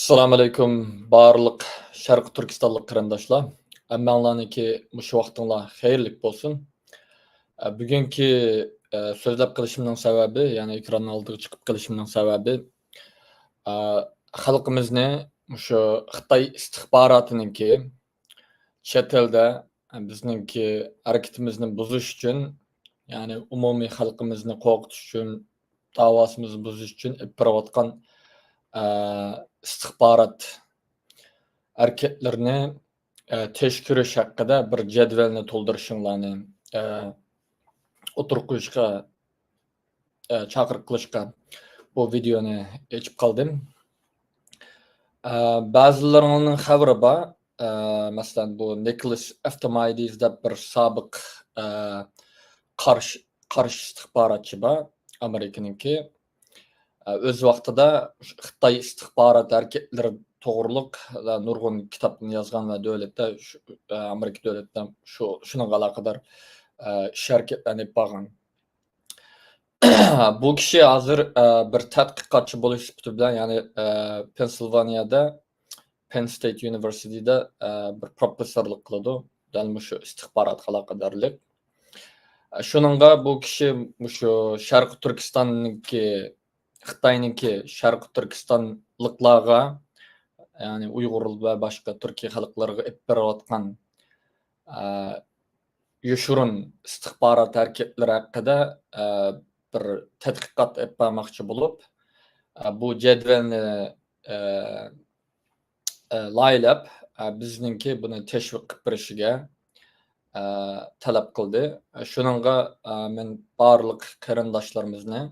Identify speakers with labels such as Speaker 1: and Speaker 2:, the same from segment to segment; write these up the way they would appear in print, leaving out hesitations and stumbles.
Speaker 1: Assalamu alaykum barliq Sharq Turkistonlik qarindoshlar. Hammanglarniki mushu vaqtinglar xayrlik bo'lsin. Bugungi so'zlab qilishimning sababi, ya'ni ekran oldiga chiqib qilishimning sababi xalqimizni mushu Xitoy istixborotininki chet elda bizningki harakatimizni buzish uchun, ya'ni umumiy xalqimizni qo'rqitish uchun, davosimizni buzish uchun olib borayotgan istixborot harakatlarini teşkirish haqida bir jadvalni to'ldirishinglarni o'tirib qo'yishga chaqiriq qilishga bu videoni echib qoldim. Ba'zilaringning xabari bor. Masalan, bu Nicholas Eftimaides deb bir sobiq qarshi istixborotchi bor, Amerikaniki. Öz vaqtida Xitoy istixborot harakatlari to'g'riliq nurg'un kitobni yozgan va davlatda Amerika davlatida shunga aloqador ish harakatlarni olib borgan. Bu kishi hozir bir tadqiqotchi bo'lish sifati bilan, ya'ni Pensilvaniyada Penn State University'da bir professorlik qiladi. Dal shu istixborotga aloqadorlik. Shuningga bu kishi shu Sharq Turkistonniki Xitoyniki Sharq Turkistonliklarga, ya'ni Uyg'ur va boshqa Turkiya xalqlariga olib berayotgan yoshirin istixborot harakatlari haqida bir tadqiqot olib bormoqchi bo'lib, bu jadvalni loyilab bizningki buni tashviq qilib berishiga talab qildi. Shuningga men barliq qarindoshlarimizni,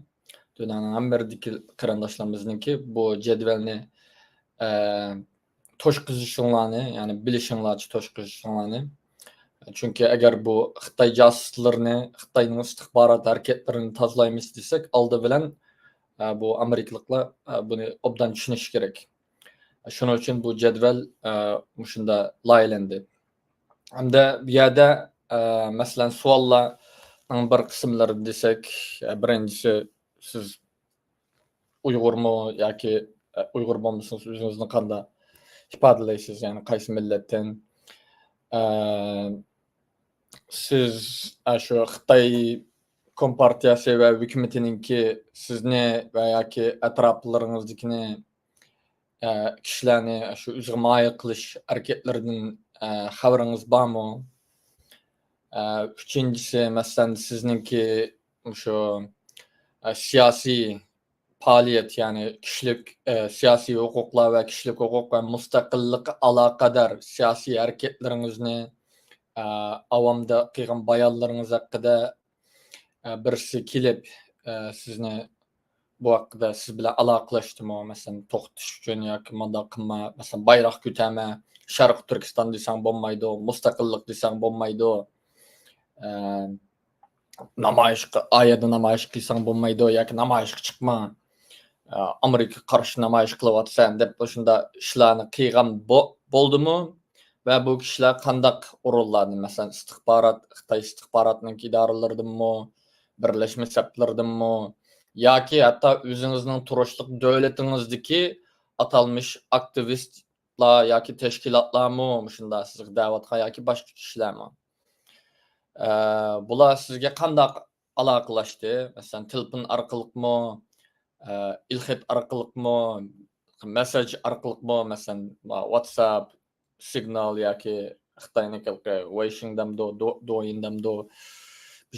Speaker 1: dünyanın Amerika'daki qarindoshlarimizniki bu jadvalni to'shqizishinglarni, ya'ni bilishinglarcha to'shqizishinglarni. Chunki agar bu Xitoy josuslarini, Xitoyning istixborot harakatlarini tozalaymiz desak, oldi bilan bu Amerikaliklar buni obdan tushunishi kerak. Shuning uchun bu jadval shunda loyilandi. Hamda bu yerda masalan savollarning bir qismlari desak, birinchisi, siz Uyg'urmi yoki Uyg'ur bo'lmasangiz o'zingizni qanday ifodalaysiz, ya'ni qaysi millatdan? Siz shu Xitoy kompartiyasi va hukumatiningki sizni va yoki atroflaringizdagini kishilarni shu o'ziga moyil qilish harakatlaridan xabaringiz bormi? Uchinchisi, masalan, sizningki shu siyosiy faoliyat, ya'ni kishilik siyosiy huquqlar va kishilik huquq va mustaqillikqa aloqador siyosiy harakatlaringizni avomda qilgan bayonlaringiz haqida birisi kelib sizni bu haqida siz bilan aloqalashdimi? Masalan, to'xtatish uchun yoki bunday qilma, masalan, bayroq ko'tarma, Sharq Turkiston desang bo'lmaydi, mustaqillik desang bo'lmaydi, namoyish qilsang bo'lmaydi yoki namoyishga chiqma, Amerika qarshi namoyish qilyapsan deb shunda ishlarni qilgan bo'ldimi? Va bu kishilar qandaq o'rinlarni, masalan, Xitoy istixborotining idoralaridami, birlashma shtatlaridami yoki hatto o'zingizning turishliq davlatingizdagi atalmish aktivistlar yoki tashkilotlarmi shunda sizga da'vat qilgan yoki boshqa kishilarmi? Bular sizga qandaq aloqalashdi? Masalan, telefon orqaliqmi, ilxit orqaliqmi, mesaj orqaliqmi, masalan, WhatsApp, Signal yoki Xitoyniki Weixingdamdo, Douyindamdo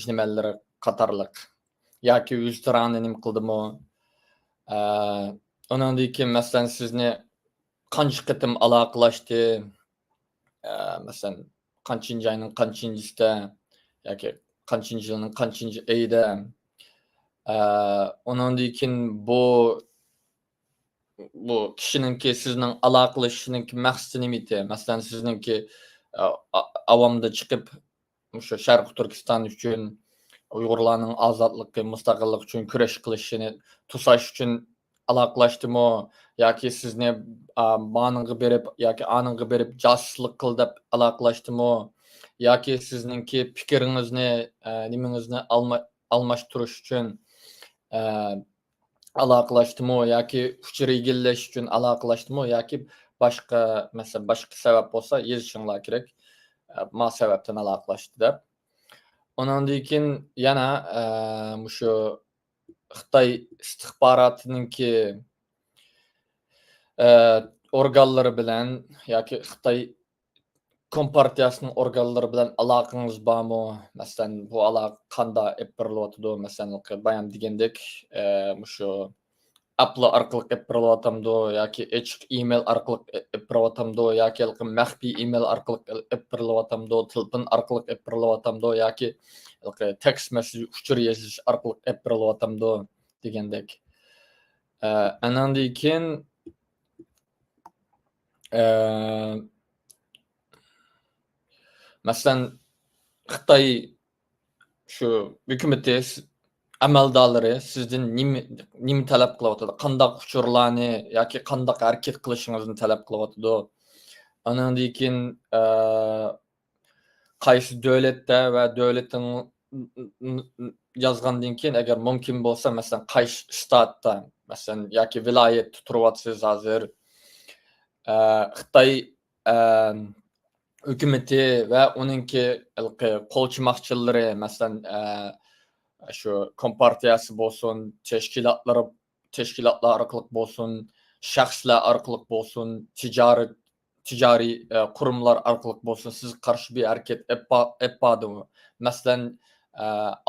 Speaker 1: nimalar qatorliq yoki o'z tarani nima qildimi? Undan keyin masalan sizni qancha qitim aloqalashdi? Masalan, qanchinchi ayning qanchinchida yoki qanchinchi yilning qanchinchi oyida? Undan keyin bu kishininki sizning aloqalashishiningki maqsadi nima edi? Masalan, sizninki avomda chiqib shu Sharq Turkiston uchun, Uyg'urlarning ozodligi, mustaqillik uchun kurash qilishini to'sash uchun aloqalashdimi yoki sizni maningga berib yoki aningga berib josuslik qil deb aloqalashdimi yoki sizningki fikringizni, nimangizni almashtirish uchun aloqalashdimi yoki uchur egallash uchun aloqalashdimi yoki boshqa masalan boshqa sabab bo'lsa yozishinglar kerak. Ma sababdan aloqalashdi deb. Ondan keyin yana mushu Xitoy istixborotininki organlari bilan yoki Xitoy kompartiyasining organlari bilan aloqangiz bormi? Masalan, bu aloqa qanday olib borilyotidi? Masalan, bayon degandek, mushu Apple orqali olib borilyaptimdi yoki ochiq email orqali olib borilyaptimdi yoki maxfiy email orqali olib borilyaptimdi, telefon orqali olib borilyaptimdi yoki text message uchur yozish orqali olib borilyaptimdi degandek. Andan keyin masalan Xitoy shu hukumati amaldorlari sizdan nima talab qilyapti? Qanday uchurlarni yoki qanday harakat qilishingizni talab qilyapti? Andan keyin qaysi davlatda va davlatning yozgandan keyin agar mumkin bo'lsa, masalan, qaysi shtatda, masalan, yoki viloyatda turyapsiz hozir. Xitoy hukumati va uningki qo'lchimoqchilari, masalan, shu kompartiyasi bo'lsin, tashkilotlar orqali bo'lsin, shaxslar orqali bo'lsin, tijoriy qurumlar orqali bo'lsin, siz qarshi bir harakat etmadimi? Masalan,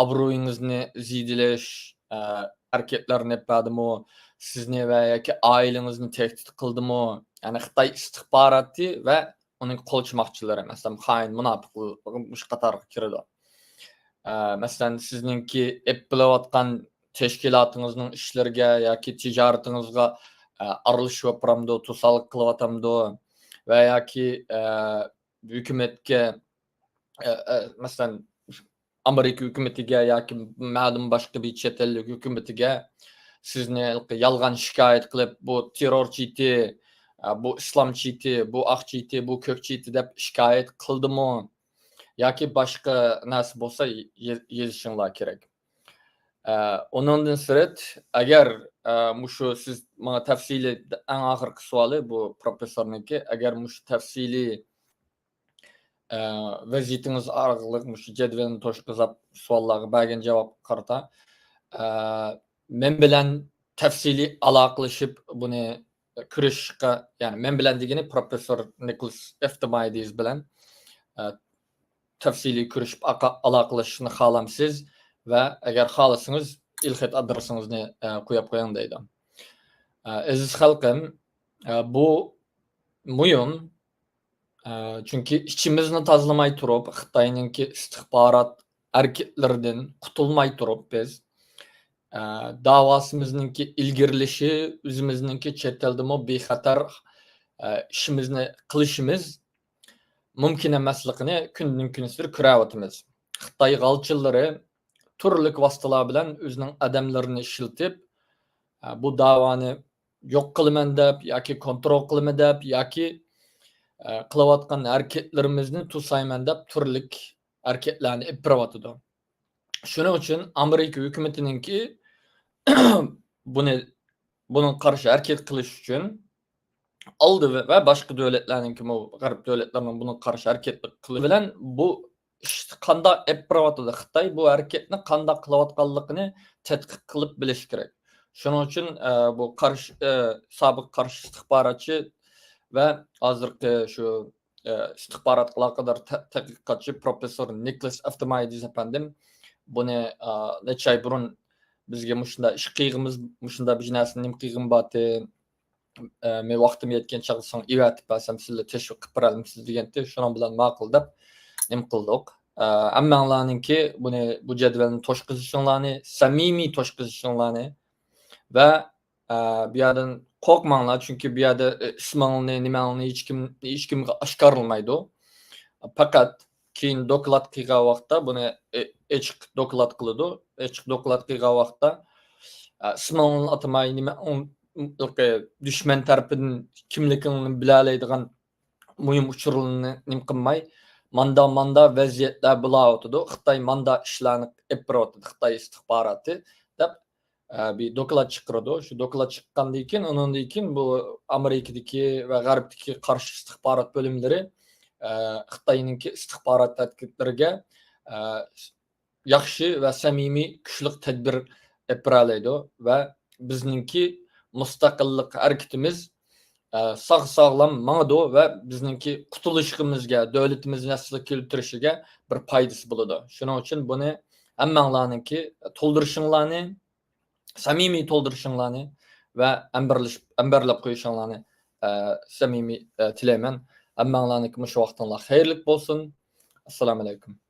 Speaker 1: obro'yingizni ziydilash harakatlarini etmadimi? Sizni va yoki oilangizni tehdit qildimi? Ya'ni Xitoy istixboroti va uning qo'lchimoqchilari, masalan, xoin, munofiq shu qatorga kiradi. Masalan, sizningki qilayotgan tashkilotingizning ishlariga yoki tijoratingizga aralashib o'tiramdi, to'sqinlik qilyaptimdi va yoki hukumatga masalan Amerika hukumatiga yoki ma'lum boshqa bir chet ellik hukumatiga sizni yolg'on shikoyat qilib, bu terrorchi, bu islomchi, bu oqchi, bu ko'kchi deb shikoyat qildimi yoki boshqa narsa bo'lsa yozishinglar kerak. Ondan sirt agar mushu siz menga tafsili eng oxirgi savoli bu professorniki, agar mushu tafsili vaziyetingiz orqali mushu jadvalni to'shqizib savollarga bergan javob qarata men bilan tafsili aloqalashib buni kurashishga, ya'ni men bilan degani professor Nicholas Eftimides bilan tafsili kurashib aloqalashishni xohlamsiz va agar xohlasangiz ilxat adresingizni qo'yib qo'ying deydi. Aziz xalqim, bu muhim, chunki ichimizni tozalamay turib, Xitoyninki istixborot harakatlaridan qutulmay turib biz davosimizningki ilgirilishi, o'zimizningki chet eldami bexatar ishimizni qilishimiz mumkin emasligini kundan kun sir ko'ryapmiz. Xitoy g'alchilari turli vositalar bilan o'zining odamlarini ishlatib, bu davoni yo'q qilaman deb yoki kontrol qilaman deb yoki qilayotgan harakatlarimizni to'sayman deb turli harakatlarni olib boryapti. Shuning uchun Amerika hukumatiningki buni qarshi harakat qilish uchun oldi va boshqa davlatlarning g'arb davlatlarining buni qarshi harakat qilish bilan bu qanday olib boryapti Xitoy, bu harakatni qanday qilayotganligini tadqiq qilib bilish kerak. Shuning uchun bu sobiq qarshi istixborotchi va hozirgi shu istixborot aloqador tadqiqotchi professor Nicholas Eftimides apandim buni necha oy burun bizga mushunda ish qilg'imiz, mushunda bir narsani nim qilg'im bordi, men vaqtim yetgan chog'da evatib bersam sizlar tashviq qilib beramiz deganda, shuning bilan ma'qul deb nim qildik. Hammanglarningki bu jadvalni to'shqizishinglarni, samimiy to'shqizishinglarni va bu yerdan qo'rqmanglar, chunki bu yerda ismingni, nimangni hech kimga oshkorlanmaydi. Faqat keyin doklad qilgan vaqtda buni ochiq doklad qiladi. Ochiq doklad qilgan vaqtda ismingni atamay, nima dushman tarafidan kimligingni bilalaydigan muhim uchurlarni nim qilmay, manda vaziyatlar bo'layotdi. Xitoy manda ishlarni olib boryapti, Xitoy istixboroti deb bir doklad çıkardı. Şu doklad çıkkandan keyin, onundan keyin bu Amerikadaki ve G'arbdaki qarshi istihbarat bölümleri Xitoyninki istihbarat tadqiqotlariga yaxshi va samimiy kuchli tadbir olib boralaydi va bizningki mustaqillik harakatimiz sağ sağlam mağdu ve bizningki qutulishimizga, davlatimizni asli keltirishiga bir foydasi bo'ladi. Shuning uchun buni hammanglarningki to'ldirishinglarni, samimiy to'ldirishinglarni va amberlab qo'yishinglarni samimiy tilayman. Hammanglarningki shu vaqtinglar xayrli bo'lsin. Assalomu alaykum.